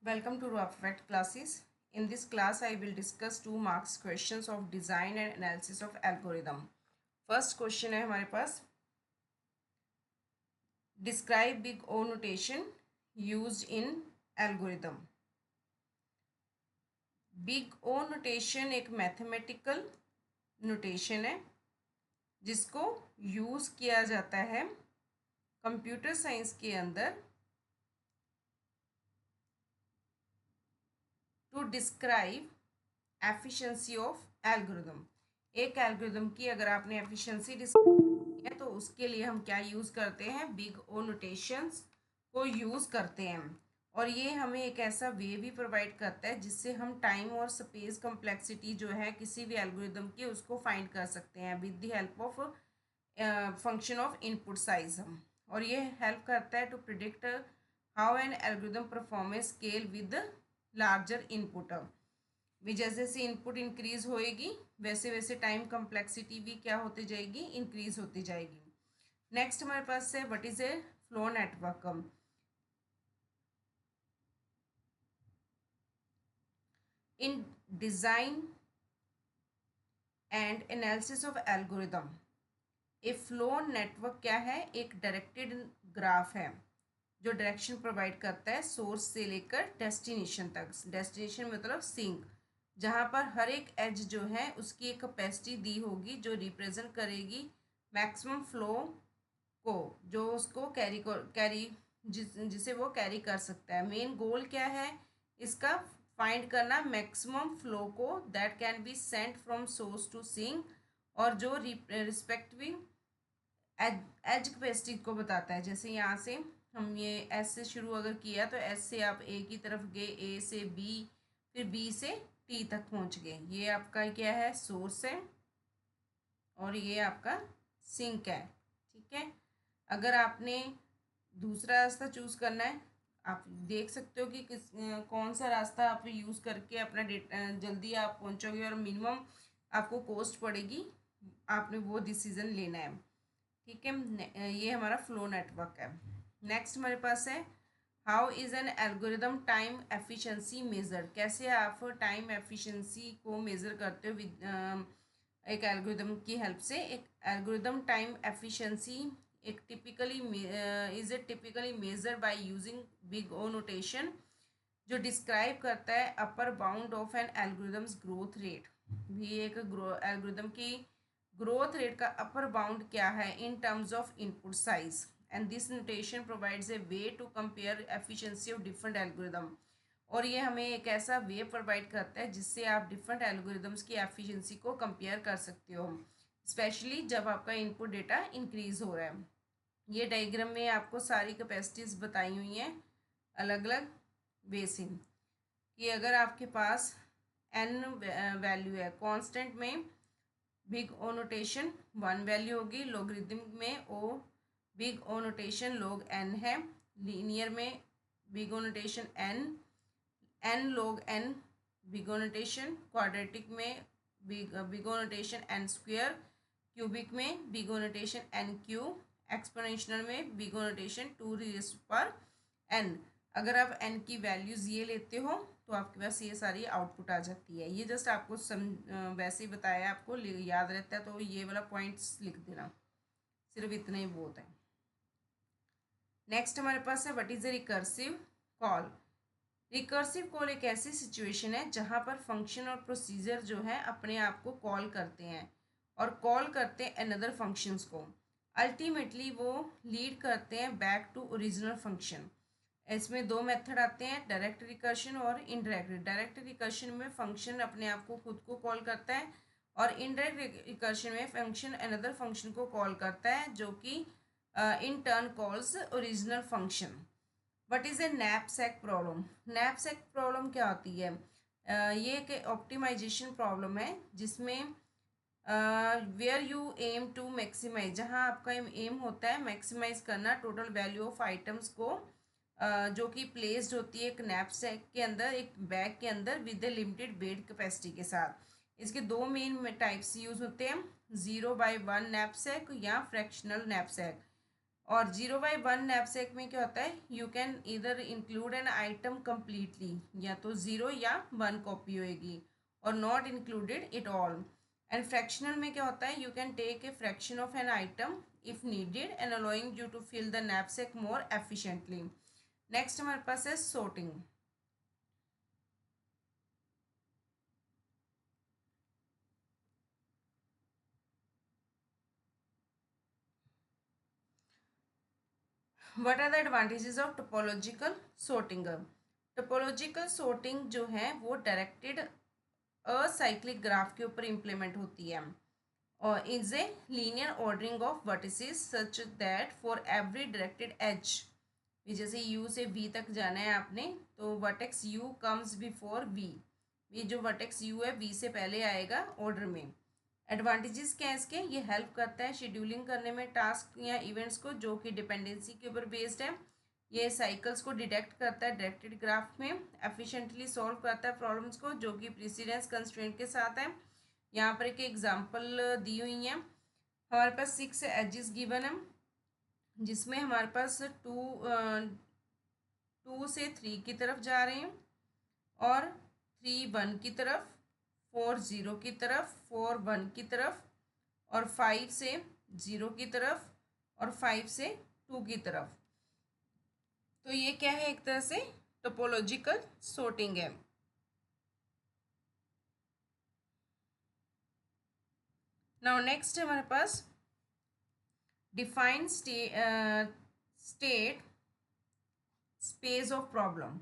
Welcome to Raw Perfect classes. In this class, I will discuss 2 marks questions of design and analysis of algorithm. First question है हमारे पास, describe big O notation used in algorithm. Big O notation एक mathematical notation है जिसको use किया जाता है computer science के अंदर to describe efficiency of algorithm. एक एल्गोरिदम की अगर आपने एफिशिएंसी डिस्क्राइब है तो उसके लिए हम क्या यूज़ करते हैं, बिग ओ नोटेशंस को यूज़ करते हैं। और ये हमें एक ऐसा वे भी प्रोवाइड करता है जिससे हम टाइम और स्पेस कम्प्लेक्सिटी जो है किसी भी एल्गोरिदम की उसको फाइंड कर सकते हैं with the help of function of input size. और ये हेल्प करता है to predict how an algorithm performance scale with larger input. भी जैसे जैसे इनपुट इंक्रीज होएगी वैसे वैसे टाइम कम्प्लेक्सिटी भी क्या होती जाएगी, इंक्रीज होती जाएगी। नेक्स्ट हमारे पास है what is a flow network. In design and analysis of algorithm, A flow network क्या है, एक डायरेक्टेड ग्राफ है जो डायरेक्शन प्रोवाइड करता है सोर्स से लेकर डेस्टिनेशन तक। डेस्टिनेशन मतलब सिंक, जहाँ पर हर एक एज जो है उसकी एक कैपेसिटी दी होगी जो रिप्रेजेंट करेगी मैक्सिमम फ्लो को, जो उसको कैरी जिसे वो कैरी कर सकता है। मेन गोल क्या है इसका, फाइंड करना मैक्सिमम फ्लो को that can be sent from source to sink, और जो रिस्पेक्टिव एज कैपेसिटी को बताता है। जैसे यहाँ से हम ये एस से शुरू अगर किया तो एस से आप ए की तरफ गए, ए से बी, फिर बी से टी तक पहुँच गए। ये आपका क्या है, सोर्स है और ये आपका सिंक है। ठीक है, अगर आपने दूसरा रास्ता चूज़ करना है, आप देख सकते हो कि कौन सा रास्ता आप यूज़ करके अपना डेटा जल्दी आप पहुँचोगे और मिनिमम आपको कॉस्ट पड़ेगी, आपने वो डिसीज़न लेना है। ठीक है, ये हमारा फ्लो नेटवर्क है। नेक्स्ट हमारे पास है how is an algorithm time efficiency measure. कैसे आप टाइम एफिशिएंसी को मेज़र करते हो विद एक एल्गोरिदम की हेल्प से। एक एल्गोरिदम टाइम एफिशिएंसी एक typically is a typically measure by using big O notation, जो डिस्क्राइब करता है upper bound of an algorithm's growth rate. भी एक एल्गोरिदम की ग्रोथ रेट का अपर बाउंड क्या है in terms of input size, and this notation provides a way to compare efficiency of different algorithm. और ये हमें एक ऐसा वे प्रोवाइड करता है जिससे आप डिफरेंट एल्गोरिदम्स की एफिशिएंसी को कंपेयर कर सकते हो, स्पेशली जब आपका इनपुट डेटा इंक्रीज हो रहा है। ये डायग्राम में आपको सारी कैपेसिटीज़ बताई हुई हैं अलग अलग वे से, कि अगर आपके पास एन वैल्यू है, कांस्टेंट में बिग ओ नोटेशन 1 वैल्यू होगी, लॉगरिथमिक में O big O notation log n है, लीनियर में big O notation n log n big O notation, quadratic में big O notation n square, cubic में big O notation n cube, exponential में big O notation 2 अगर आप n की values ये लेते हो तो आपके पास ये सारी आउटपुट आ जाती है। ये जस्ट आपको वैसे ही बताया, आपको याद रहता है तो ये वाला पॉइंट्स लिख देना, सिर्फ इतना ही बहुत है। नेक्स्ट हमारे पास है what is A recursive call. Recursive call एक ऐसी सिचुएशन है जहाँ पर फंक्शन और प्रोसीजर जो है अपने आप को कॉल करते हैं और कॉल करते हैं अनदर फंक्शंस को। अल्टीमेटली वो लीड करते हैं बैक टू ओरिजिनल फंक्शन। इसमें 2 मेथड आते हैं, डायरेक्ट रिकर्शन और इनडायरेक्ट। डायरेक्ट रिकर्शन में फंक्शन अपने आप को खुद को कॉल करता है और इनडायरेक्ट रिकर्शन में फंक्शन अनदर फंक्शन को कॉल करता है जो कि in turn calls original function. What is a knapsack problem. Knapsack problem क्या होती है, ये एक ऑप्टिमाइजेशन प्रॉब्लम है जिसमें where you aim to maximize, जहाँ आपका एम होता है मैक्सिमाइज करना टोटल वैल्यू ऑफ आइटम्स को, जो कि प्लेस्ड होती है एक नैपसैक के अंदर, एक बैग के अंदर with A limited bed capacity के साथ। इसके 2 मेन टाइप्स यूज़ होते हैं, 0/1 नैपसैक या फ्रैक्शनल नैपसैक। और 0/1 नैपसैक में क्या होता है, you can either include an item completely, या तो 0 या 1 कॉपी होएगी, और not included it all. And fractional में क्या होता है, you can take a fraction of an item if needed and allowing you to fill the knapsack more efficiently. Next हमारे पास है sorting। What are the advantages of topological sorting? Topological sorting जो है वो डायरेक्टेड असाइक्लिक ग्राफ के ऊपर implement होती है, और is a linear ordering of vertices such that for every directed edge, जैसे यू से वी तक जाना है आपने, तो vertex u comes before v, ये जो वर्टेक्स यू है वी से पहले आएगा ऑर्डर में। एडवांटेजेस क्या है इसके, ये हेल्प करता है शेड्यूलिंग करने में टास्क या इवेंट्स को जो कि डिपेंडेंसी के ऊपर बेस्ड है। ये साइकिल्स को डिटेक्ट करता है डायरेक्टेड ग्राफ में, एफिशिएंटली सॉल्व करता है प्रॉब्लम्स को जो कि प्रेसिडेंस कंस्ट्रेंट के साथ है। यहाँ पर एक एग्जांपल दी हुई है, हमारे पास 6 एजेस गिवन है, जिसमें हमारे पास 2 से 3 की तरफ जा रहे हैं, और 3 1 की तरफ, 4 0 की तरफ, 4 1 की तरफ, और 5 से 0 की तरफ, और 5 से 2 की तरफ। तो ये क्या है, एक तरह से टोपोलॉजिकल sorting है। नाउ नेक्स्ट है हमारे पास define state space of problem.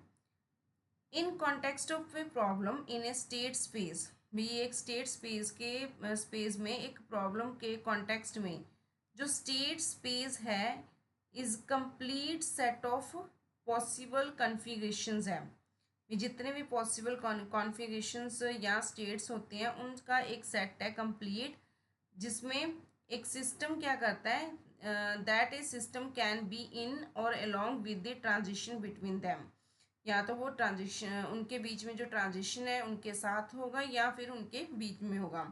In context of a problem in a state space, भी एक स्टेट स्पेस के स्पेस में एक प्रॉब्लम के कॉन्टेक्स्ट में जो स्टेट स्पेस है is complete set of possible configurations है, जितने भी पॉसिबल कॉन्फ़िगरेशंस या स्टेट्स होते हैं उनका एक सेट है कंप्लीट, जिसमें एक सिस्टम क्या करता है, that a system can be in और along with the transition between them, या तो वो ट्रांजिशन उनके बीच में जो ट्रांजिशन है उनके साथ होगा या फिर उनके बीच में होगा।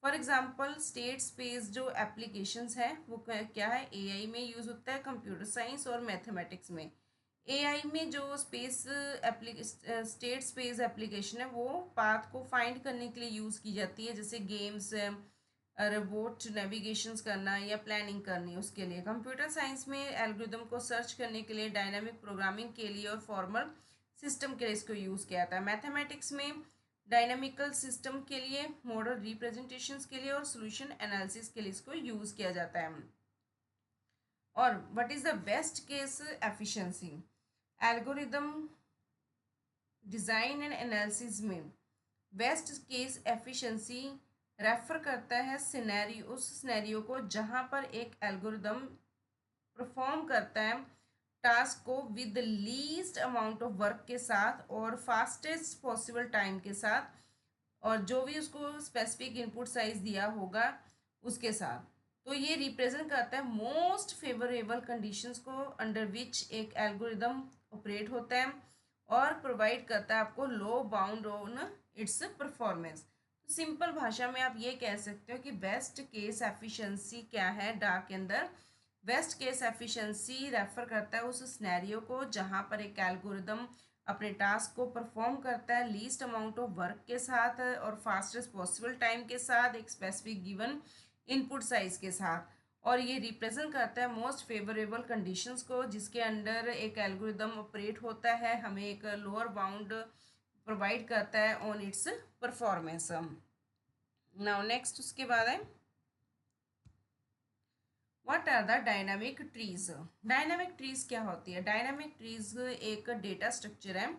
फॉर एग्जांपल स्टेट स्पेस जो एप्लीकेशंस है वो क्या है, एआई में यूज़ होता है, कंप्यूटर साइंस और मैथमेटिक्स में। एआई में जो स्टेट स्पेस एप्लीकेशन है वो पाथ को फाइंड करने के लिए यूज़ की जाती है, जैसे गेम्स, रोबोट नेविगेशंस करना या प्लानिंग करनी, उसके लिए। कंप्यूटर साइंस में एल्गोरिदम को सर्च करने के लिए, डायनामिक प्रोग्रामिंग के लिए और फॉर्मल सिस्टम के लिए इसको यूज़ किया जाता है। मैथमेटिक्स में डायनामिकल सिस्टम के लिए, मॉडल रिप्रेजेंटेशंस के लिए और सॉल्यूशन एनालिसिस के लिए इसको यूज़ किया जाता है। और what is the best case efficiency? Algorithm design and analysis में बेस्ट केस एफिशिएंसी रेफर करता है सिनेरियो, उस सिनेरियो को जहाँ पर एक एल्गोरिदम परफॉर्म करता है टास्क को with least amount of work के साथ और फास्टेस्ट पॉसिबल टाइम के साथ, और जो भी उसको स्पेसिफिक इनपुट साइज दिया होगा उसके साथ। तो ये रिप्रेजेंट करता है मोस्ट फेवरेबल कंडीशंस को अंडर विच एक एल्गोरिदम ऑपरेट होता है, और प्रोवाइड करता है आपको low bound on its performance. Simple भाषा में आप ये कह सकते हो कि बेस्ट केस एफिशिएंसी क्या है डार्क के अंदर। बेस्ट केस एफिशिएंसी रेफर करता है उस सिनेरियो को जहाँ पर एक एल्गोरिदम अपने टास्क को परफॉर्म करता है लीस्ट अमाउंट ऑफ वर्क के साथ और फास्टेस्ट पॉसिबल टाइम के साथ, एक स्पेसिफिक गिवन इनपुट साइज के साथ, और ये रिप्रेजेंट करता है मोस्ट फेवरेबल कंडीशंस को जिसके अंडर एक एल्गोरिदम ऑपरेट होता है, हमें एक लोअर बाउंड प्रोवाइड करता है on its performance. Now next उसके बाद है what are the dynamic trees. Dynamic trees क्या होती है? डायनामिक ट्रीज एक डेटा स्ट्रक्चर है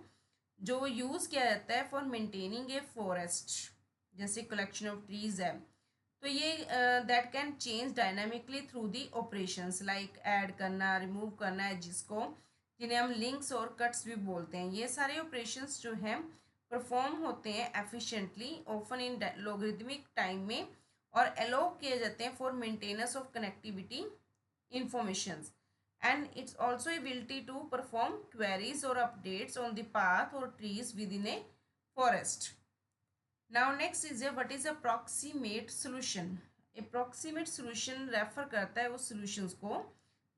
जो यूज़ किया जाता है फॉर मेंटेनिंग ए फॉरेस्ट, जैसे कलेक्शन ऑफ ट्रीज है। तो ये that can change dynamically through the operations like add करना, रिमूव करना है, जिसको जिन्हें हम लिंक्स और कट्स भी बोलते हैं। ये सारे ऑपरेशंस जो हैं परफॉर्म होते हैं efficiently often in logarithmic time में, और अलाउ किए जाते हैं for maintenance of connectivity informations, and its also ability to perform queries और अपडेट्स ऑन द पाथ और trees within a forest. Now next is what is approximate solution. Approximate solution refer करता है उस solutions को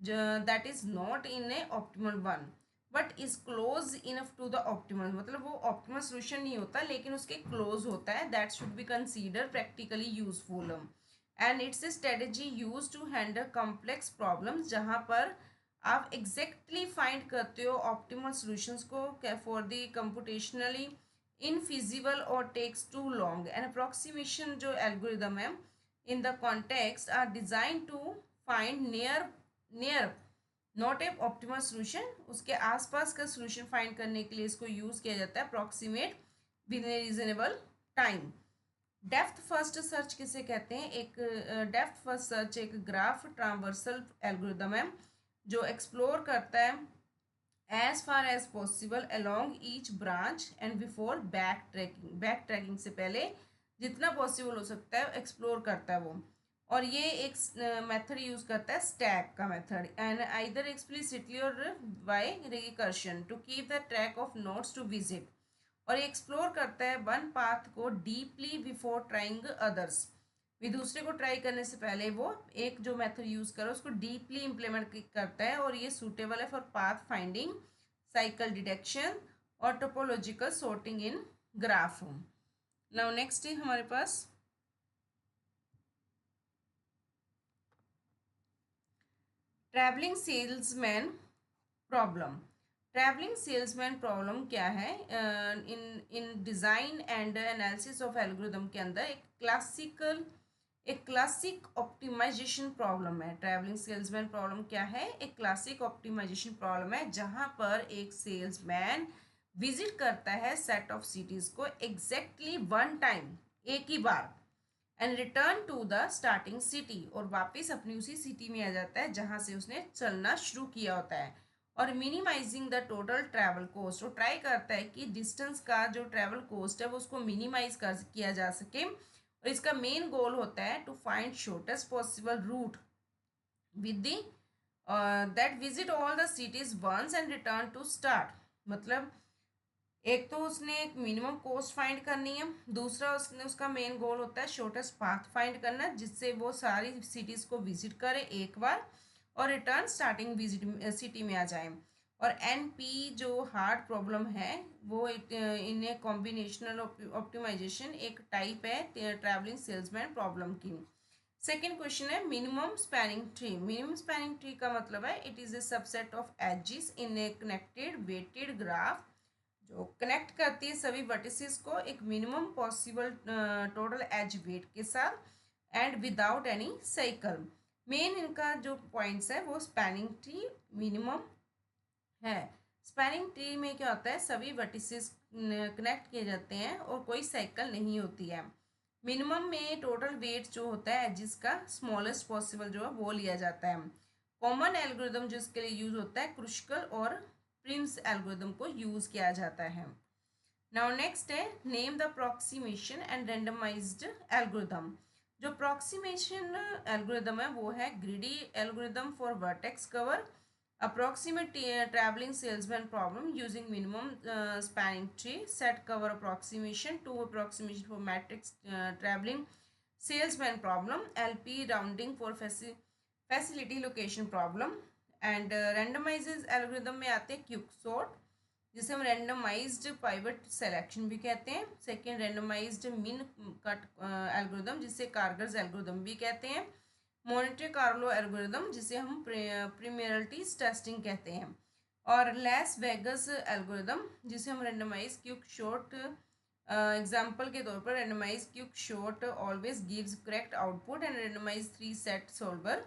that is not in a optimal one but is close enough to the optimal, मतलब वो optimal solution नहीं होता लेकिन उसके क्लोज होता है, that should be consider practically useful. And it's a strategy use to handle complex problems, जहाँ पर आप एग्जैक्टली फाइंड करते हो ऑप्टिमल सॉल्यूशंस को फॉर द कंप्यूटेशनली इनफिजिबल और takes too long. And approximation जो एल्गोरिदम है in the context are design to find near not a optimal solution, उसके आसपास का सोल्यूशन फाइंड करने के लिए इसको यूज किया जाता है approximate with a reasonable time. Depth first search किसे कहते हैं? एक डेप्थ फर्स्ट सर्च एक ग्राफ ट्रांवर्सल एल्गोरिदम है जो एक्सप्लोर करता है as far as possible along each branch and before backtracking से पहले जितना पॉसिबल हो सकता है एक्सप्लोर करता है वो। और ये एक मेथड यूज करता है स्टैक का मेथड, एंड आइदर एक्सप्लिसिटली और by recursion to keep the track of nodes to visit. और ये एक्सप्लोर करता है वन पाथ को डीपली बिफोर ट्राइंग अदर्स, भी दूसरे को ट्राई करने से पहले वो एक जो मेथड यूज करे उसको डीपली इम्प्लीमेंट करता है, और ये सूटेबल है for path finding, cycle detection और topological sorting in graph. Now next है हमारे पास travelling salesman problem. Travelling salesman problem क्या है? In design and analysis of algorithm के अंदर एक क्लासिक ऑप्टिमाइजेशन प्रॉब्लम है। ट्रैवलिंग सेल्समैन प्रॉब्लम क्या है? एक क्लासिक ऑप्टिमाइजेशन प्रॉब्लम है जहां पर एक सेल्समैन विजिट करता है सेट ऑफ सिटीज़ को एग्जैक्टली वन टाइम, एक ही बार, and return to the starting city, और वापस अपनी उसी सिटी में आ जाता है जहां से उसने चलना शुरू किया होता है, और minimizing the total travel cost, वो ट्राई करता है कि डिस्टेंस का जो ट्रैवल कोस्ट है वो उसको मिनिमाइज कर किया जा सके, और इसका मेन गोल होता है to find shortest possible route with the that visit all the cities once and return to start. मतलब एक तो उसने एक मिनिमम कॉस्ट फाइंड करनी है, दूसरा उसने उसका मेन गोल होता है शॉर्टेस्ट पाथ फाइंड करना जिससे वो सारी सिटीज़ को विजिट करे एक बार और रिटर्न स्टार्टिंग विजिट सिटी में आ जाए। और एनपी जो हार्ड प्रॉब्लम है वो इन ए कॉम्बिनेशनल ऑप्टिमाइजेशन एक टाइप है ट्रैवलिंग सेल्समैन प्रॉब्लम की। सेकेंड क्वेश्चन है minimum spanning tree. Minimum spanning tree का मतलब है it is a subset of edges in a connected weighted graph जो कनेक्ट करती है सभी वर्टिसेस को एक minimum possible total edge weight के साथ and without any cycle. Main इनका जो पॉइंट्स है वो स्पैनिंग ट्री मिनिमम है। स्पैनिंग ट्री में क्या होता है, सभी वर्टिसेस कनेक्ट किए जाते हैं और कोई साइकिल नहीं होती है। मिनिमम में टोटल वेट जो होता है जिसका स्मॉलेस्ट पॉसिबल जो है वो लिया जाता है। कॉमन एल्गोरिदम जो इसके लिए यूज होता है क्रुशिकल और प्रिम्स एल्गोरिदम को यूज किया जाता है। नाउ नेक्स्ट है name the approximation and randomized algorithm. जो अप्रोक्सीमेशन एल्गोरिदम है वो है greedy algorithm for vertex cover, approximate traveling salesman problem using minimum spanning tree, set cover approximation, two approximation for matrix traveling salesman problem, LP rounding for facility location problem, and randomizes algorithm में आते हैं quicksort जिसे हम randomised pivot selection भी कहते हैं। Second randomised मिन cut algorithm जिसे कारगर्स एल्गोरिदम भी कहते हैं। मॉनिटे कार्लो एल्गोरिदम जिसे हम प्रीमेरलिटीज टेस्टिंग कहते हैं। और लेस वेगस एल्गोरिदम जिसे हम रेंडमाइज क्विक शॉर्ट एग्जांपल के तौर पर randomize quick sort always gives correct output and randomize three SAT solver,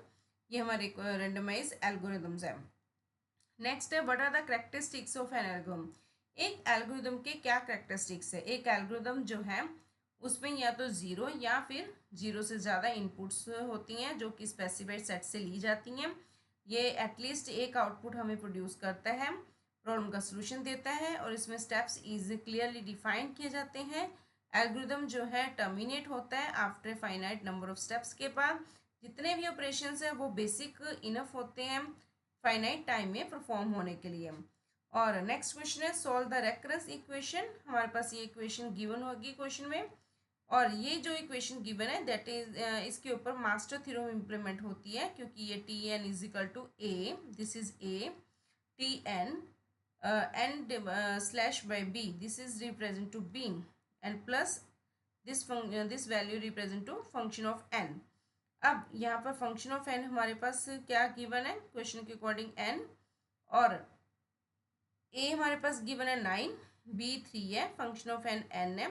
ये हमारे रेंडमाइज एल्गोरिदम्स हैं। नेक्स्ट है what are the characteristics of an algorithm. एक एल्गोरिदम के क्या कैरेक्टरिस्टिक्स है? एक एल्गोरिदम जो है उसमें या तो ज़ीरो या फिर ज़ीरो से ज़्यादा इनपुट्स होती हैं जो कि स्पेसिफाइड सेट से ली जाती हैं। ये एटलीस्ट एक आउटपुट हमें प्रोड्यूस करता है, प्रॉब्लम का सलूशन देता है, और इसमें स्टेप्स इजी क्लियरली डिफाइन किए जाते हैं। एल्गोरिदम जो है टर्मिनेट होता है after finite number of steps के बाद। जितने भी ऑपरेशंस हैं वो बेसिक इनफ होते हैं फाइनाइट टाइम में परफॉर्म होने के लिए। और नेक्स्ट क्वेश्चन है सॉल्व द रेकरेंस इक्वेशन। हमारे पास ये इक्वेशन गिवन होगी क्वेश्चन में, और ये जो इक्वेशन गिवन है दैट इज इसके ऊपर मास्टर थ्योरम इम्प्लीमेंट होती है, क्योंकि ये T n is equal to a, this is a, T n n slash by b, this is represent to b, and plus this value represent to function of n. अब यहाँ पर function of N हमारे पास क्या given है question के according N, और ए हमारे पास गिवन है 9, बी 3 है, फंक्शन ऑफ एन एन है।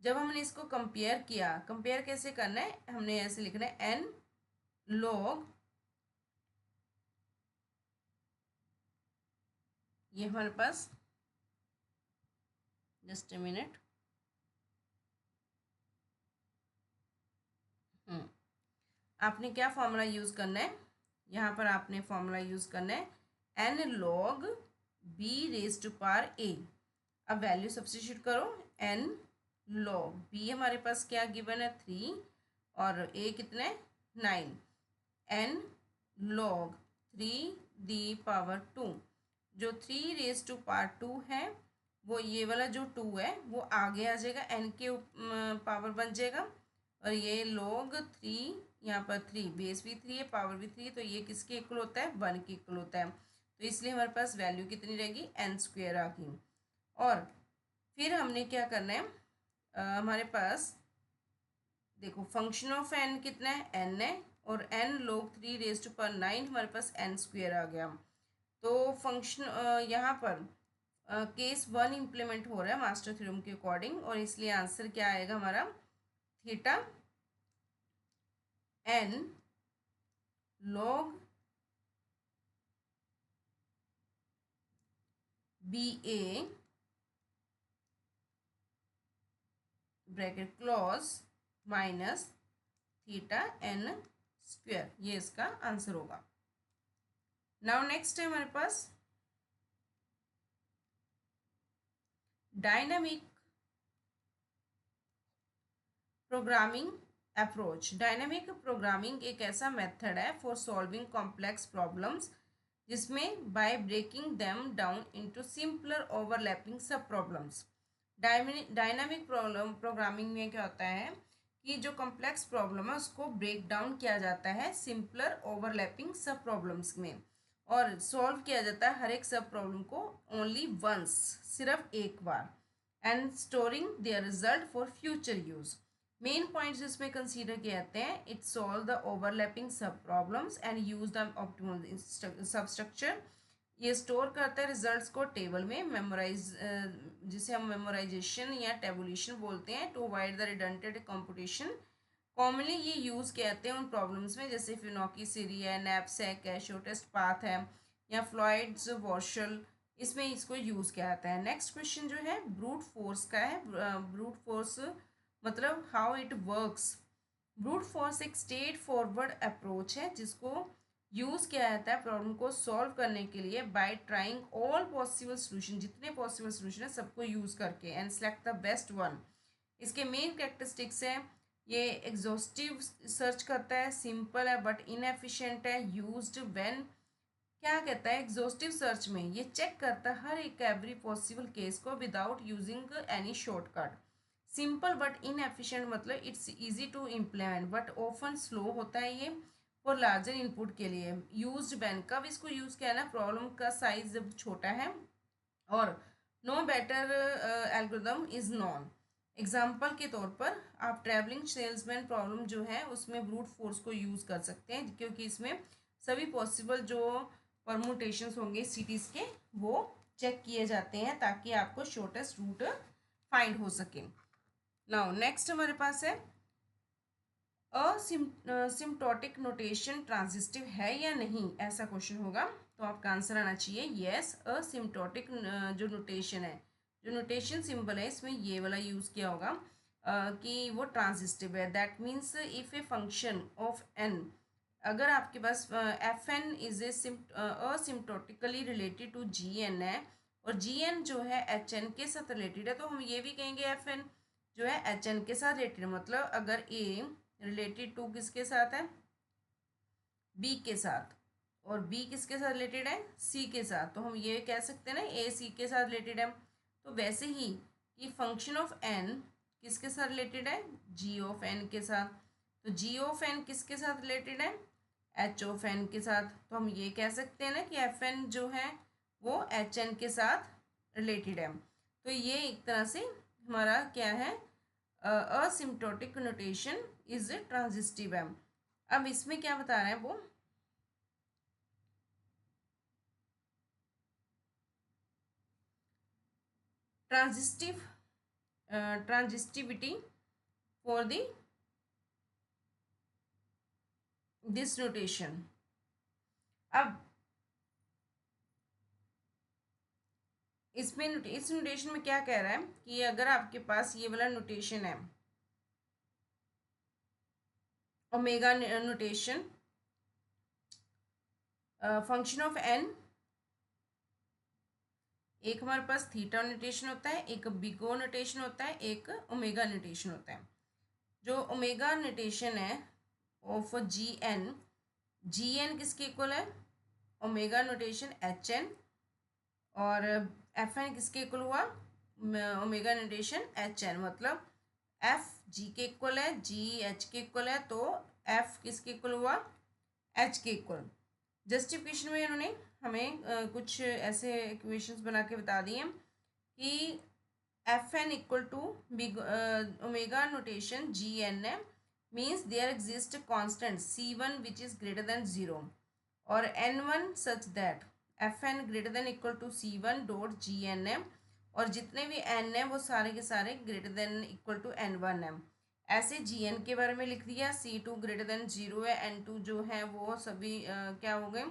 जब हमने इसको कंपेयर किया, कंपेयर कैसे करना है, हमने ऐसे लिखना है एन लॉग, ये हमारे पास, जस्ट ए मिनट, आपने क्या फॉर्मूला यूज़ करना है, यहाँ पर आपने फॉर्मूला यूज़ करना है n log b raise to power a. अब वैल्यू सब्स्टिट्यूट करो, एन लॉग बी हमारे पास क्या गिवन है 3 और ए कितना है 9, एन लॉग 3 दी पावर 2, जो 3 रेज टू पावर 2 है वो ये वाला जो 2 है वो आगे आ जाएगा, एन के पावर बन जाएगा, और ये लॉग 3, यहाँ पर 3 बेस भी 3 है, पावर भी 3 है, तो ये किसके इक्वल होता है 1 के इक्वल होता है। तो इसलिए हमारे पास वैल्यू कितनी रहेगी एन स्क्वेयर आ गई। और फिर हमने क्या करना है, हमारे पास देखो फंक्शन ऑफ एन कितना है एन है, और n log 3 raise to power 9 हमारे पास एन स्क्वेयर आ गया। तो फंक्शन यहाँ पर केस 1 इम्प्लीमेंट हो रहा है मास्टर थ्योरम के अकॉर्डिंग, और इसलिए आंसर क्या आएगा हमारा theta n log b a bracket close minus theta n square, ये इसका आंसर होगा। नाउ नेक्स्ट है हमारे पास dynamic programming approach. Dynamic programming एक ऐसा मेथड है फॉर सॉल्विंग कॉम्प्लेक्स प्रॉब्लम्स जिसमें by breaking them down into simpler overlapping sub problems. Dynamic programming में क्या होता है कि जो कॉम्प्लेक्स प्रॉब्लम है उसको ब्रेक डाउन किया जाता है सिंपलर ओवरलैपिंग सब प्रॉब्लम्स में, और सॉल्व किया जाता है हर एक सब प्रॉब्लम को ओनली वंस, सिर्फ एक बार, and storing their result for future use. Main points इसमें कंसीडर किए जाते हैं, it solve the overlapping sub problems and use the optimal sub structure. ये स्टोर करता है रिजल्ट्स को टेबल में, मेमोराइज जिसे हम मेमोराइजेशन या टेबुलेशन बोलते हैं, to avoid the redundant computation. Commonly ये यूज़ किए जाते हैं उन प्रॉब्लम्स में जैसे फिनोकी सीरी है, नैपसैक है, शॉर्टेस्ट पाथ है, या फ्लॉइड्स वॉशल, इसमें इसको यूज़ किया जाता है। नेक्स्ट क्वेश्चन जो है ब्रूट फोर्स का है। ब्रूट फोर्स मतलब how it works. Brute force एक स्ट्रेट फॉरवर्ड अप्रोच है जिसको यूज़ किया जाता है प्रॉब्लम को सॉल्व करने के लिए bye trying all possible solution, जितने पॉसिबल सोल्यूशन है सबको यूज़ करके, and select the best one. इसके मेन कैरेक्टरिस्टिक्स है, ये एग्जॉस्टिव सर्च करता है, सिंपल है बट इनएफिशिएंट है, यूज्ड व्हेन, क्या कहता है एग्जॉस्टिव सर्च में ये चेक करता है हर एक एवरी पॉसिबल केस को without using any shortcut. Simple but inefficient मतलब it's easy to implement but often slow होता है ये फॉर लार्जर इनपुट के लिए। यूज्ड व्हेन, कब इसको यूज़ किया ना, प्रॉब्लम का साइज जब छोटा है, और no better algorithm is known. Example के तौर पर आप ट्रैवलिंग सेल्समैन प्रॉब्लम जो है उसमें ब्रूट फोर्स को यूज़ कर सकते हैं, क्योंकि इसमें सभी पॉसिबल जो परमुटेशंस होंगे सिटीज़ के वो चेक किए जाते हैं ताकि आपको शॉर्टेस्ट रूट फाइंड हो सके। नाउ नेक्स्ट हमारे पास है असिम्प्टोटिक नोटेशन ट्रांजिस्टिव है या नहीं, ऐसा क्वेश्चन होगा, तो आपका आंसर आना चाहिए येस। असिम्प्टोटिक जो नोटेशन है, जो नोटेशन सिंबल है इसमें ये वाला यूज़ किया होगा कि वो ट्रांजिस्टिव है। That means if a function of n, अगर आपके पास f n is a asymptotically related to g n है, और जी एन जो है एच एन के साथ रिलेटेड है, तो हम ये भी कहेंगे एफ एन जो है एच एन के साथ रिलेटेड है। मतलब अगर ए रिलेटेड टू किसके साथ है, बी के साथ, और बी किसके साथ रिलेटेड है, सी के साथ, तो हम ये कह सकते हैं ना ए सी के साथ रिलेटेड है। तो वैसे ही कि फंक्शन ऑफ एन किसके साथ रिलेटेड है, जी ऑफ एन के साथ। तो जी ऑफ एन किसके साथ रिलेटेड है, एच ऑफ एन के साथ। तो हम ये कह सकते हैं ना कि एफ एन जो है वो एच एन के साथ रिलेटेड है। तो ये एक तरह से हमारा क्या है, असिम्प्टोटिक नोटेशन इज ट्रांजिस्टिव है। अब इसमें क्या बता रहे हैं वो, transitive transitivity for the this notation. अब इसमें इस नोटेशन में क्या कह रहा है कि अगर आपके पास ये वाला नोटेशन है, omega notation, function of n, एक हमारे पास थीटा नोटेशन होता है, एक बिगो नोटेशन होता है, एक ओमेगा नोटेशन होता है। जो ओमेगा नोटेशन है ऑफ जी एन किसके इक्वल है, ओमेगा नोटेशन एच एन, और एफ एन किसके इक्वल हुआ, ओमेगा नोटेशन एच एन। मतलब एफ जी के इक्वल है, जी एच के इक्वल है, तो एफ किसके इक्वल हुआ, एच के इक्वल। जस्टिफिकेशन में इन्होंने हमें कुछ ऐसे इक्वेशंस बना के बता दिए कि f N equal to big omega notation g n है, means there exist constant c one which is greater than zero, और n one such that f n greater than equal to c one dot g n है, और जितने भी N है वो सारे के सारे greater than equal to n one है। ऐसे जी एन के बारे में लिख दिया, c two greater than zero है, एन टू जो है वो सभी क्या हो गए,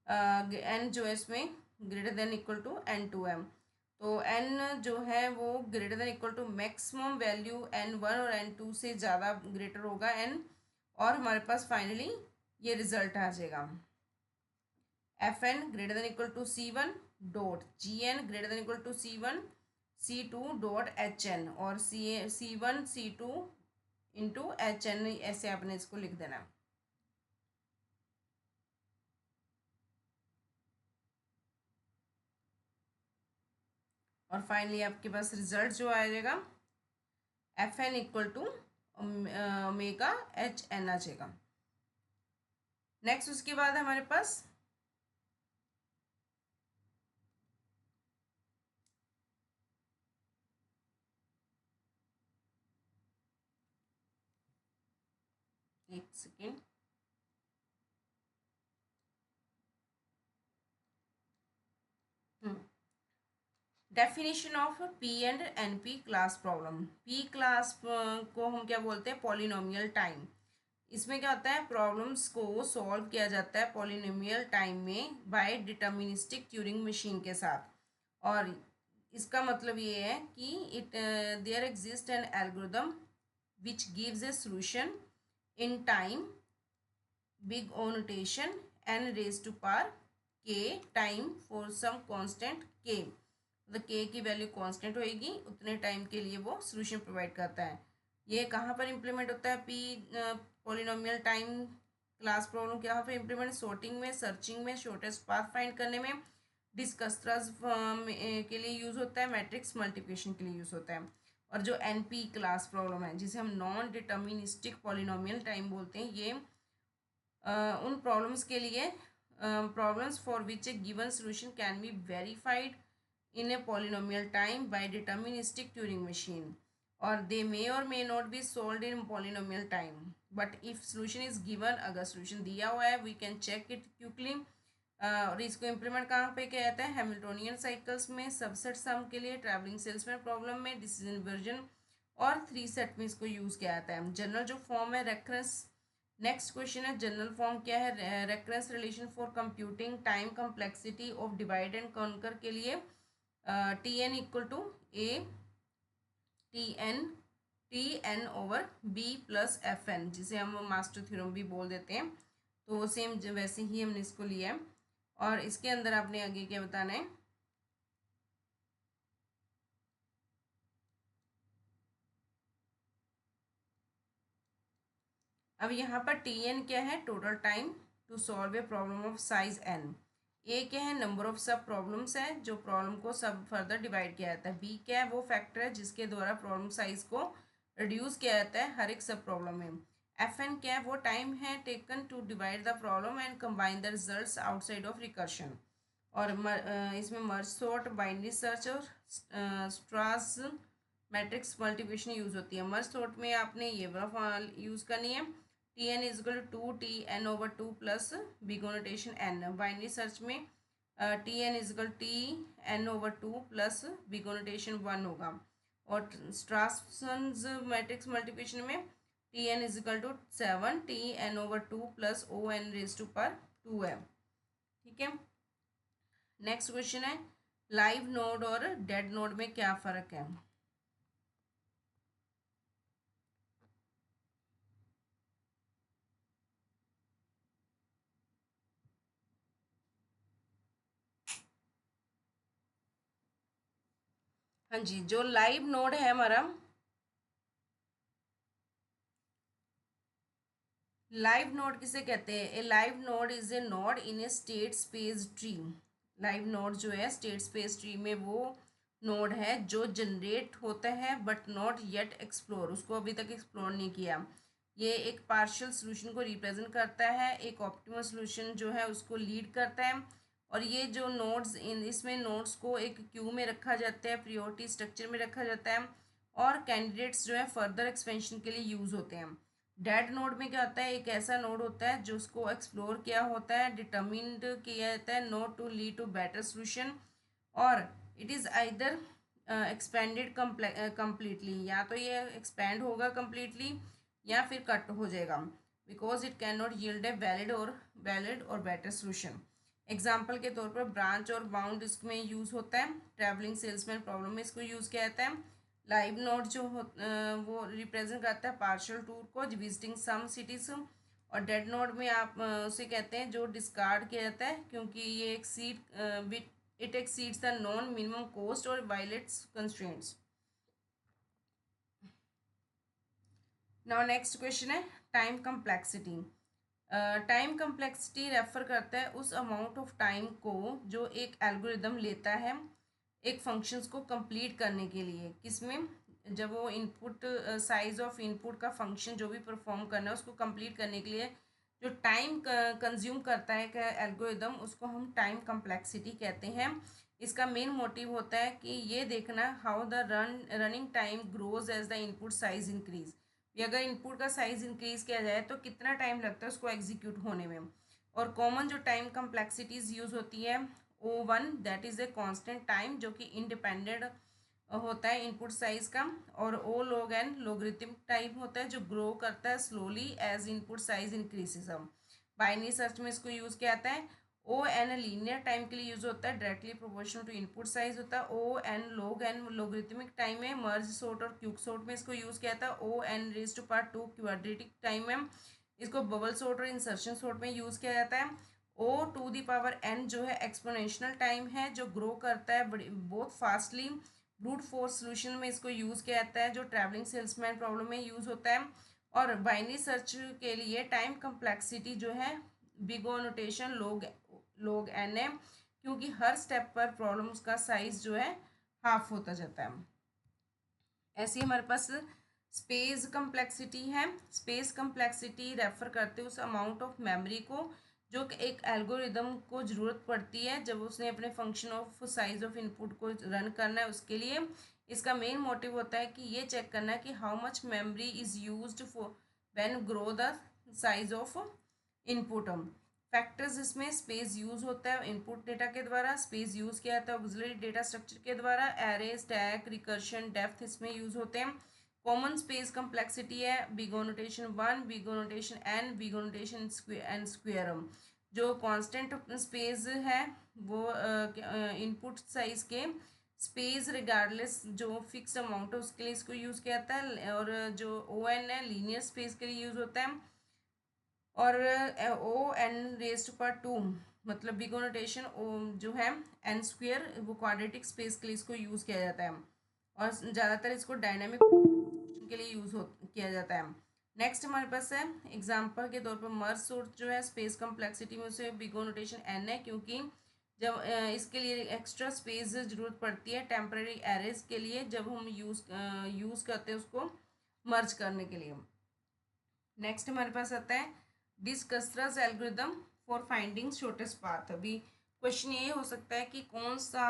एन जो है इसमें greater than equal to n two है। तो एन जो है वो greater than equal to maximum value n one और एन टू से ज़्यादा ग्रेटर होगा एन, और हमारे पास फाइनली ये रिजल्ट आ जाएगा, F n greater than equal to c one dot g n greater than equal to c one c two dot h n, और c one c two into h n, ऐसे आपने इसको लिख देना। और फाइनली आपके पास रिजल्ट जो आ जाएगा F N equal to omega H N आ जाएगा। नेक्स्ट उसके बाद हमारे पास एक second, definition of P and N P class problem. P class को हम क्या बोलते हैं, पॉलिनोमियल टाइम। इसमें क्या होता है, प्रॉब्लम्स को सॉल्व किया जाता है पॉलिनोमियल टाइम में बाय डिटर्मिनिस्टिक ट्यूरिंग मशीन के साथ। और इसका मतलब ये है कि it there exist an algorithm which gives a solution in time big O notation n raise to power k time for some constant k, मतलब के की वैल्यू कांस्टेंट होएगी, उतने टाइम के लिए वो सॉल्यूशन प्रोवाइड करता है। ये कहाँ पर इम्प्लीमेंट होता है, P polynomial time class problem कहाँ पर इम्प्लीमेंट, सॉर्टिंग में, सर्चिंग में, शॉर्टेस्ट पाथ फाइंड करने में, डिस्कस्ट्रास के लिए यूज़ होता है, मैट्रिक्स मल्टीप्लिकेशन के लिए यूज़ होता है। और जो एन पी क्लास प्रॉब्लम है जिसे हम नॉन डिटर्मिनिस्टिक पॉलिनोमियल टाइम बोलते हैं, ये उन प्रॉब्लम्स के लिए, problems for which A given solution can be verified in a polynomial time by deterministic Turing machine, or they may or may not be solved in polynomial time, but if solution is given, अगर solution दिया हुआ है we can check it quickly। और इसको implement कहाँ पे किया जाता है, हैमिल्टोनियन साइकिल्स में, सबसेट सम के लिए, ट्रैवलिंग सेल्समैन प्रॉब्लम में, डिसीजन वर्जन और थ्री सेट में इसको यूज़ किया जाता है। जनरल जो फॉर्म है रेफरेंस, नेक्स्ट क्वेश्चन है जनरल फॉर्म क्या है, reference relation for computing time complexity of divide and conquer के लिए t n equal to a T n over b plus f n, जिसे हम मास्टर थ्योरम भी बोल देते हैं। तो सेम वैसे ही हमने इसको लिया है, और इसके अंदर आपने आगे क्या बताना है, अब यहाँ पर टी एन क्या है, total time to solve a problem of size n. A क्या है, नंबर ऑफ सब प्रॉब्लम्स है जो प्रॉब्लम को सब फर्दर डिवाइड किया जाता है। बी क्या है, वो फैक्टर है जिसके द्वारा प्रॉब्लम साइज को रिड्यूस किया जाता है हर एक सब प्रॉब्लम में। एफ एन क्या है, वो टाइम है taken to divide the problem and combine the results outside of recursion. और इसमें मर्ज सॉर्ट, बाइनरी सर्च और स्ट्रास मैट्रिक्स मल्टीप्लिकेशन यूज़ होती है। मर्ज सॉर्ट में आपने ये वाला यूज़ करनी है, t n equal to t n over two plus big notation n. Binary search में t n equal t n over two plus big notation one होगा। और स्ट्रासन्स मैट्रिक्स मल्टीप्लिकेशन में t n equal to seven t n over two plus o n raise to पर two है। ठीक है, next question है live node और dead node में क्या फ़र्क है। हाँ जी, जो लाइव नोड है हमारा, लाइव नोड किसे कहते हैं, a live node is a node in a state space tree. Live node जो है स्टेट स्पेस ट्री में वो नोड है जो जनरेट होता है बट नॉट येट एक्सप्लोर, उसको अभी तक एक्सप्लोर नहीं किया। ये एक पार्शियल सोल्यूशन को रिप्रेजेंट करता है, एक ऑप्टिमल सोल्यूशन जो है उसको लीड करता है। और ये जो नोड्स इन इसमें नोड्स को एक क्यू में रखा जाता है, प्रायोरिटी स्ट्रक्चर में रखा जाता है और कैंडिडेट्स जो है फर्दर एक्सपेंशन के लिए यूज़ होते हैं। डेड नोड में क्या होता है, एक ऐसा नोड होता है जो उसको एक्सप्लोर किया होता है, डिटर्मिन्ड किया जाता है not to lead to better solution, और it is either expanded completely, या तो ये एक्सपेंड होगा कम्प्लीटली या फिर कट हो जाएगा, because it can not yield a valid और बेटर सोल्यूशन। एग्जाम्पल के तौर पर ब्रांच और बाउंड इसमें यूज़ होता है, ट्रैवलिंग सेल्समैन प्रॉब्लम में इसको यूज़ किया जाता है। लाइव नोड जो वो रिप्रेजेंट करता है पार्शियल टूर को, विजिटिंग सम सिटीज। और डेड नोड में आप उसे कहते हैं जो डिस्कार्ड किया जाता है क्योंकि ये it exceeds the non minimum cost और violates constraints. Now next question है time complexity. Time complexity refer करता है उस अमाउंट ऑफ टाइम को जो एक एल्गोरिदम लेता है एक फंक्शंस को कंप्लीट करने के लिए। किसमें, जब वो इनपुट साइज ऑफ इनपुट का फंक्शन जो भी परफॉर्म करना है उसको कंप्लीट करने के लिए जो टाइम कंज्यूम करता है एल्गोरिदम, उसको हम टाइम कम्प्लेक्सिटी कहते हैं। इसका मेन मोटिव होता है कि ये देखना how the running time grows as the input size increase. ये अगर इनपुट का साइज इंक्रीज किया जाए तो कितना टाइम लगता है उसको एग्जीक्यूट होने में। और कॉमन जो टाइम कम्प्लेक्सिटीज यूज होती है, O1 that is a constant time जो कि इंडिपेंडेंट होता है इनपुट साइज का। और O log n logarithmic time होता है जो ग्रो करता है slowly as input size increases. Binary search में इसको यूज़ किया जाता है। O n लीनियर टाइम के लिए यूज़ होता है, directly proportional to input size होता है। O n log n logarithmic time है। मर्ज सॉर्ट और क्यूक सॉर्ट में इसको यूज़ किया जाता है। O n raise to power 2 quadratic time है, इसको बबल सॉर्ट और इंसर्शन सॉर्ट में यूज़ किया जाता है। O two the power n जो है एक्सपोनेंशियल टाइम है जो ग्रो करता है बड़ी बहुत फास्टली। ब्रूट फोर्स सोल्यूशन में इसको यूज़ किया जाता है जो ट्रैवलिंग सेल्समैन प्रॉब्लम में यूज़ होता है। और बाइनरी सर्च के लिए टाइम कम्प्लेक्सिटी जो है बिग ओ नोटेशन लोग एन है, क्योंकि हर स्टेप पर प्रॉब्लम्स का साइज जो है हाफ होता जाता है। ऐसे हमारे पास स्पेस कम्प्लेक्सिटी है। स्पेस कम्प्लेक्सिटी रेफर करते हैं उस अमाउंट ऑफ मेमोरी को जो कि एक एल्गोरिदम को ज़रूरत पड़ती है जब उसने अपने function of size of input को रन करना है उसके लिए। इसका मेन मोटिव होता है कि ये चेक करना है कि how much memory is used for when grow the size of input. Factors इसमें स्पेस यूज होता है इनपुट डेटा के द्वारा, स्पेस यूज किया जाता है ऑक्सिलरी डेटा स्ट्रक्चर के द्वारा, एरे स्टैक रिकर्शन डेप्थ इसमें यूज होते हैं। कॉमन स्पेस कम्प्लेक्सिटी है big O notation 1, big O notation n, big O notation n square. जो कांस्टेंट स्पेस है वो इनपुट साइज के स्पेस रिगार्डलेस जो फिक्स अमाउंट है उसके लिए इसको यूज़ किया जाता है। और जो O n है लीनियर स्पेस के लिए यूज़ होता है। और O n raise to power 2 मतलब बिग ओ नोटेशन जो है n स्क्वेयर वो क्वाड्रेटिक स्पेस के लिए इसको यूज़ किया जाता है और ज़्यादातर इसको डायनामिक के लिए यूज़ किया जाता है। नेक्स्ट हमारे पास है एग्जांपल के तौर पर मर्ज सॉर्ट जो है स्पेस कम्प्लेक्सिटी में उसे बिग ओ नोटेशन n है, क्योंकि जब इसके लिए एक्स्ट्रा स्पेस ज़रूरत पड़ती है टेम्परेरी एरेज के लिए जब हम यूज़ करते हैं उसको मर्ज करने के लिए। नेक्स्ट हमारे पास आता है Dijkstra's algorithm for finding shortest path. अभी क्वेश्चन ये हो सकता है कि कौन सा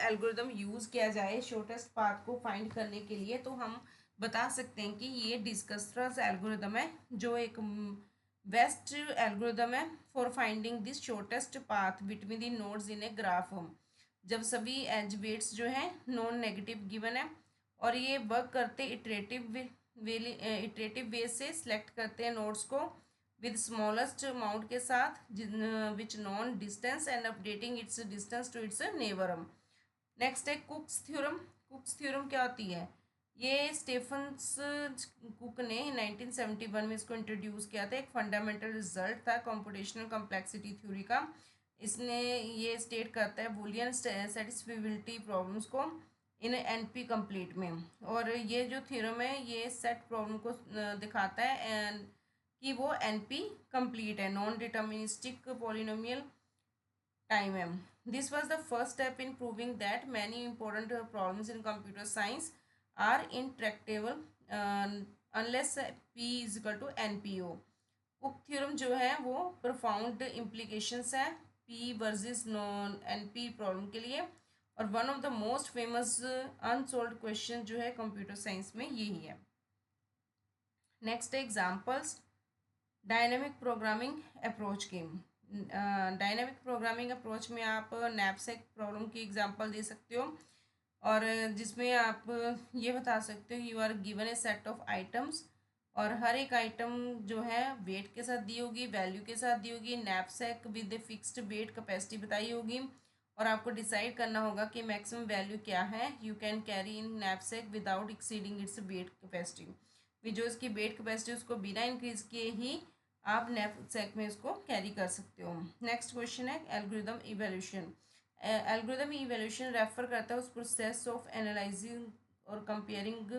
एल्गोरिदम यूज़ किया जाए शॉर्टेस्ट पाथ को फाइंड करने के लिए। तो हम बता सकते हैं कि ये डिस्कस्ट्रस एल्गोरिदम है, जो एक बेस्ट एल्गोरिदम है for finding this shortest path between the nodes in a graph. जब सभी एज वेट्स जो है नॉन नेगेटिव गिवन है और ये वर्क करते इटरेटिव वे से सिलेक्ट करते हैं नोड्स को विद स्मॉलेस्ट अमाउंट के साथ which non distance and updating its distance to its neighbour. Next है कुक्स थ्योरम। कुक्स थ्योरम क्या होती है? ये स्टेफन्स कुक ने 1971 में इसको इंट्रोड्यूस किया था। एक फंडामेंटल रिजल्ट था कंप्यूटेशनल कम्प्लेक्सिटी थ्योरी का। इसने ये स्टेट करता है बूलियन सेटिस्फेबिलिटी प्रॉब्लम्स को इन एनपी कंप्लीट में। और ये जो थ्योरम है ये सेट प्रॉब्लम को दिखाता है कि वो एनपी कंप्लीट है, नॉन डिटर्मिनिस्टिक पॉलिनोमियल टाइम है। This was the first step in proving that many important problems in computer science are intractable unless P is equal to N P ओ। Cook theorem जो है वो profound implications है P versus non N P problem के लिए, और one of the most famous unsolved question जो है कंप्यूटर साइंस में यही है। Next examples dynamic programming approach के। डायनेमिक प्रोग्रामिंग अप्रोच में आप नैपसैक प्रॉब्लम की एग्जांपल दे सकते हो, और जिसमें आप ये बता सकते हो you are given a set of items, और हर एक आइटम जो है वेट के साथ दी होगी, वैल्यू के साथ दी होगी, knapsack with a fixed wait capacity बताई होगी, और आपको डिसाइड करना होगा कि मैक्सिमम वैल्यू क्या है you can carry in knapsack without exceeding its weight capacity. जो इसकी वेट कैपेसिटी उसको बिना इंक्रीज किए ही आप नैपसैक में इसको कैरी कर सकते हो। नेक्स्ट क्वेश्चन है algorithm evaluation. Algorithm evaluation refer करता है उस प्रोसेस ऑफ एनालाइजिंग और कंपेयरिंग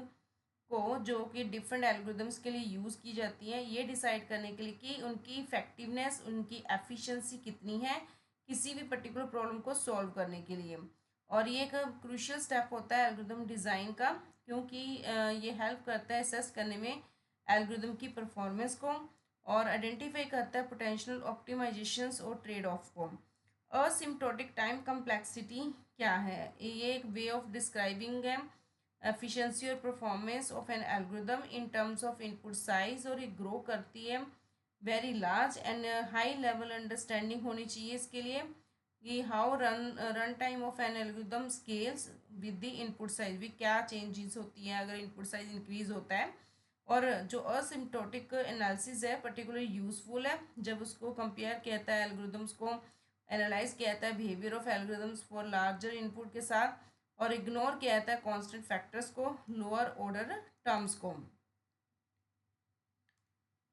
को जो कि डिफरेंट एल्गोरिदम्स के लिए यूज़ की जाती है, ये डिसाइड करने के लिए कि उनकी इफेक्टिवनेस, उनकी एफिशिएंसी कितनी है किसी भी पर्टिकुलर प्रॉब्लम को सॉल्व करने के लिए। और ये एक क्रूशियल स्टेप होता है एल्गोरिदम डिज़ाइन का, क्योंकि ये हेल्प करता है असेस करने में एल्गोरिदम की परफॉर्मेंस को, और आइडेंटिफाई करता है पोटेंशियल ऑप्टिमाइजेशंस और ट्रेड ऑफ को। असिम्प्टोटिक टाइम कम्प्लेक्सिटी क्या है? ये एक वे ऑफ डिस्क्राइबिंग है एफिशिएंसी और performance of an algorithm in terms of input size, और ये ग्रो करती है very large and high level understanding होनी चाहिए इसके लिए कि how run time of an algorithm scales with the input size, भी क्या चेंजेस होती हैं अगर इनपुट साइज इंक्रीज होता है। और जो असिम्प्टोटिक एनालिसिस है पर्टिकुलर यूजफुल है जब उसको कंपेयर किया जाता है एल्गोरिदम्स को एनालाइज किया जाता है behaviour of algorithms for larger input के साथ, और इग्नोर किया जाता है कांस्टेंट फैक्टर्स को, लोअर ऑर्डर टर्म्स को।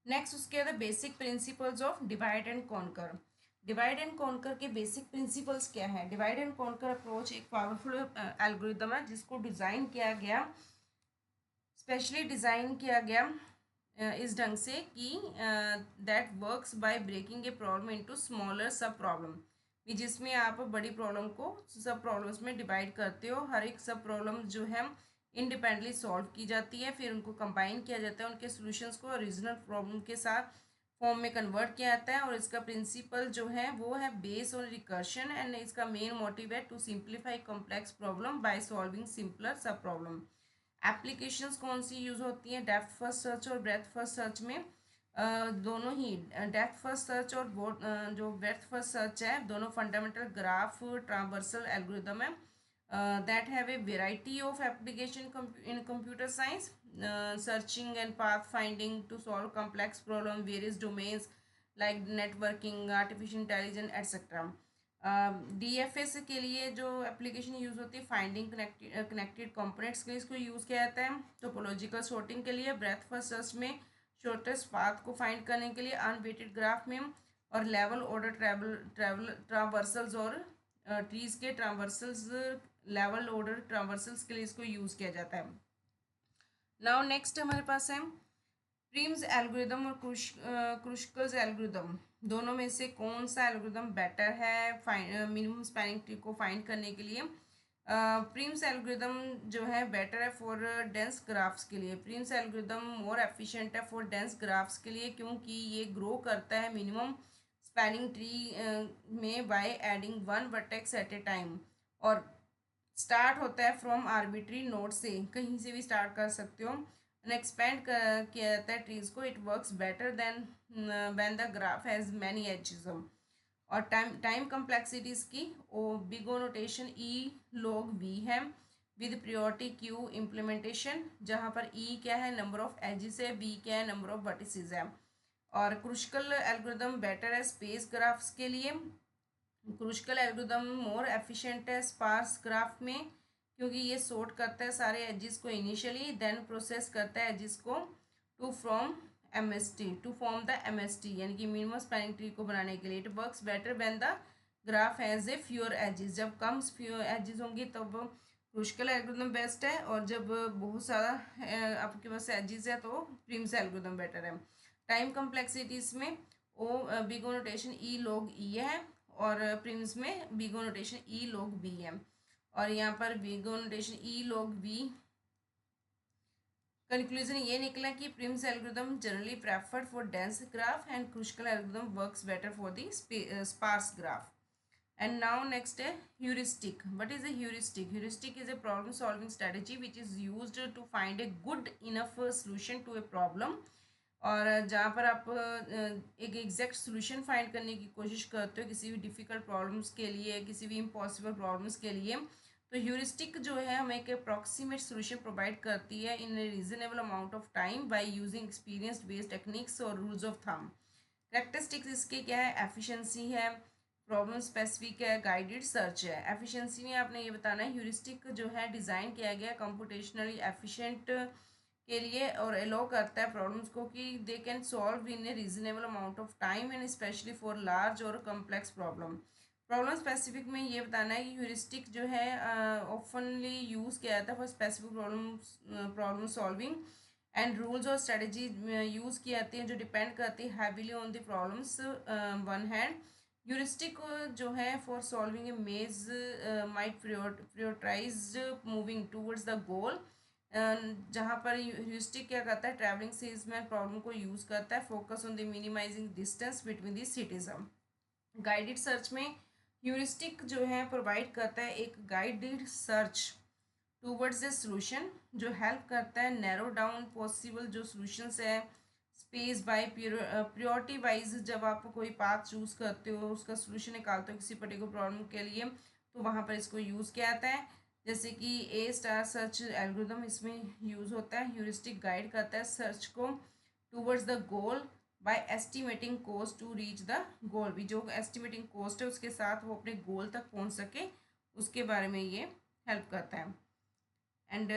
नेक्स्ट उसके बाद basic principles of divide and conquer. Divide and conquer के बेसिक प्रिंसिपल्स क्या है? डिवाइड एंड कॉन्कर अप्रोच एक पावरफुल एल्गोरिदम है जिसको डिज़ाइन किया गया, स्पेशली डिज़ाइन किया गया इस ढंग से कि that works by breaking a problem into smaller sub problem, जिसमें आप बड़ी प्रॉब्लम को सब प्रॉब्लम्स में डिवाइड करते हो। हर एक सब प्रॉब्लम जो है इंडिपेंडेंटली सॉल्व की जाती है, फिर उनको कंबाइन किया जाता है, उनके सॉल्यूशंस को ओरिजिनल प्रॉब्लम के साथ फॉर्म में कन्वर्ट किया जाता है। और इसका प्रिंसिपल जो है वो है बेस ऑन रिकर्शन, एंड इसका मेन मोटिव है to simplify complex problem by solving simpler sub problem. Applications कौन सी यूज़ होती हैं डेप्थ फर्स्ट सर्च और ब्रेथ फर्स्ट सर्च में? दोनों ही डेप्थ फर्स्ट सर्च और जो ब्रेथ फर्स्ट सर्च है दोनों फंडामेंटल ग्राफ ट्रांवर्सल एल्गोरिदम है that have a variety of application in computer science, searching and path finding to solve complex problem various domains like networking, artificial intelligence etcetera. DFS के लिए जो application use होती है finding connected components के लिए इसको use किया जाता है। टोपोलॉजिकल सॉर्टिंग के लिए, ब्रेथ फर्स्ट सर्च में शॉर्टेस्ट पाथ को फाइंड करने के लिए, अनवेटेड ग्राफ में, और लेवल ऑर्डर ट्रावर्सल्स और ट्रीज के ट्रावर्सल्स लेवल ऑर्डर ट्रावर्सल्स के लिए इसको यूज़ किया जाता है। नाउ नेक्स्ट हमारे पास है प्रीम्स एल्गोरिदम और क्रुश्कल्स एल्गोरिदम। दोनों में से कौन सा एल्गोरिदम बेटर है मिनिमम स्पैनिंग ट्री को फाइंड करने के लिए? प्रीम्स एल्गोरिदम जो है बेटर है फॉर डेंस ग्राफ्स के लिए। प्रीम्स एल्गोरिदम मोर एफिशिएंट है फॉर डेंस ग्राफ्स के लिए, क्योंकि ये ग्रो करता है मिनिमम स्पैनिंग ट्री में by adding one vertex at a time, और स्टार्ट होता है फ्रॉम आर्बिट्री नोड से, कहीं से भी स्टार्ट कर सकते हो, एंड एक्सपेंड किया जाता है ट्रीज को। It works better then when the graph has many edges. और टाइम कम्प्लेक्सिटीज की ओ बिगो नोटेशन ई लॉग वी है विद प्रियोरिटी क्यू इम्प्लीमेंटेशन, जहाँ पर ई क्या है नंबर ऑफ एजेस है, वी क्या है नंबर ऑफ वर्टिसेस है। और क्रुशिकल एल्गोरिदम बेटर है स्पेस ग्राफ्स के लिए। क्रुशिकल एल्गोरिदम मोर एफिशिएंट है स्पार्स ग्राफ में, क्योंकि ये सॉर्ट करता है सारे एजेस को इनिशियली, देन प्रोसेस करता है एजेस को to from MST to form the MST, यानी कि मिनिमम स्पैनिंग ट्री को बनाने के लिए। It works better when the graph has a fewer edges. जब कम फ्यूअर एजेस होंगी तब क्रुशिकल एल्गोरिदम बेस्ट है, और जब बहुत ज़्यादा आपके पास एजेस है तो प्रीम्स एल्गोरिदम बेटर है। टाइम कम्प्लेक्सिटीज में ओ बिगो नोटेशन ई लॉग ई है, और प्रीम्स में बिगो नोटेशन ई लॉग बी है। और यहाँ पर बिगो नोटेशन ई लॉग बी, कंक्लूजन ये निकला कि Prim's algorithm generally preferred for dense graph and Kruskal algorithm works better for the sparse graph. And now next है heuristic. What is a heuristic? Heuristic is a problem solving strategy which is used to find a good enough solution to a problem. और जहाँ पर आप एक exact solution find करने की कोशिश करते हो किसी भी डिफ़िकल्ट प्रॉब्लम्स के लिए, किसी भी इम्पॉसिबल प्रॉब्लम्स के लिए, तो ह्यूरिस्टिक जो है हमें एक अप्रॉक्सीमेट सोल्यूशन प्रोवाइड करती है in reasonable amount of time by using experienced based techniques और रूल्स ऑफ थंब। कैरेक्टरिस्टिक्स इसके क्या है, एफिशिएंसी है, प्रॉब्लम स्पेसिफिक है, गाइडेड सर्च है। एफिशिएंसी में आपने ये बताना है ह्यूरिस्टिक जो है डिज़ाइन किया गया कंप्यूटेशनली एफिशिएंट के लिए, और अलो करता है प्रॉब्लम्स को कि they can solve in A reasonable amount of time and specially for large और कम्प्लेक्स प्रॉब्लम। प्रॉब्लम स्पेसिफिक में ये बताना है कि ह्यूरिस्टिक जो है ऑफनली यूज़ किया जाता है for specific problem solving, and rules और स्ट्रेटजी यूज़ की जाती हैं जो डिपेंड करती है heavily on the problems one hand. Heuristic जो है for solving a maze might prioritize moving towards the goal, जहाँ पर ह्यूरिस्टिक क्या करता है ट्रैवलिंग सेल्समैन प्रॉब्लम को यूज़ करता है, focus on the minimizing distance between the citizen. Guided search में ह्यूरिस्टिक जो है प्रोवाइड करता है एक guided search towards a solution, जो हेल्प करता है नैरो डाउन पॉसिबल जो सॉल्यूशंस है स्पेस बाय प्रियोरिटी वाइज। जब आप कोई पाथ चूज़ करते हो, उसका सोल्यूशन निकालते हो किसी पर्टिकुलर प्रॉब्लम के लिए, तो वहाँ पर इसको यूज़ किया जाता है। जैसे कि ए स्टार सर्च एल्गोरिदम इसमें यूज़ होता है। ह्यूरिस्टिक गाइड करता है सर्च को towards the goal by estimating cost to reach the goal, भी जो एस्टिमेटिंग कॉस्ट है उसके साथ वो अपने गोल तक पहुंच सके उसके बारे में ये हेल्प करता है। एंड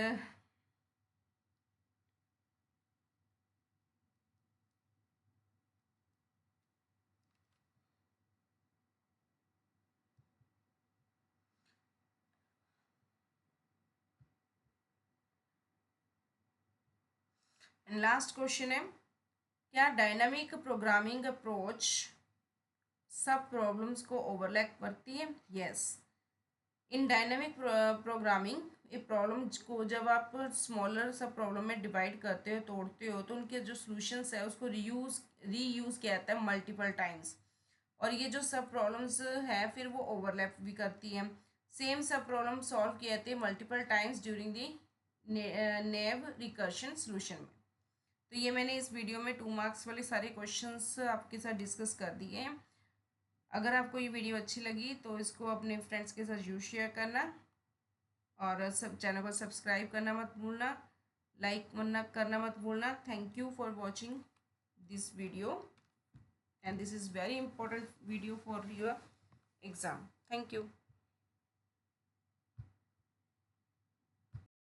लास्ट क्वेश्चन है, क्या डायनामिक प्रोग्रामिंग अप्रोच सब प्रॉब्लम्स को ओवरलैप करती है? Yes. In dynamic programming a problem को जब आप स्मॉलर सब प्रॉब्लम में डिवाइड करते हो, तोड़ते हो, तो उनके जो सॉल्यूशंस है उसको रीयूज़ किया जाता है मल्टीपल टाइम्स, और ये जो सब प्रॉब्लम्स है फिर वो ओवरलैप भी करती हैं। सेम सब प्रॉब्लम सॉल्व किए जाते हैं multiple times during the naive recursion solution में। तो ये मैंने इस वीडियो में 2 मार्क्स वाले सारे क्वेश्चंस आपके साथ डिस्कस कर दिए हैं। अगर आपको ये वीडियो अच्छी लगी तो इसको अपने फ्रेंड्स के साथ ज़रूर शेयर करना, और सब चैनल को सब्सक्राइब करना मत भूलना, लाइक करना मत भूलना। Thank you for watching this video, and this is very important video for your exam. Thank you.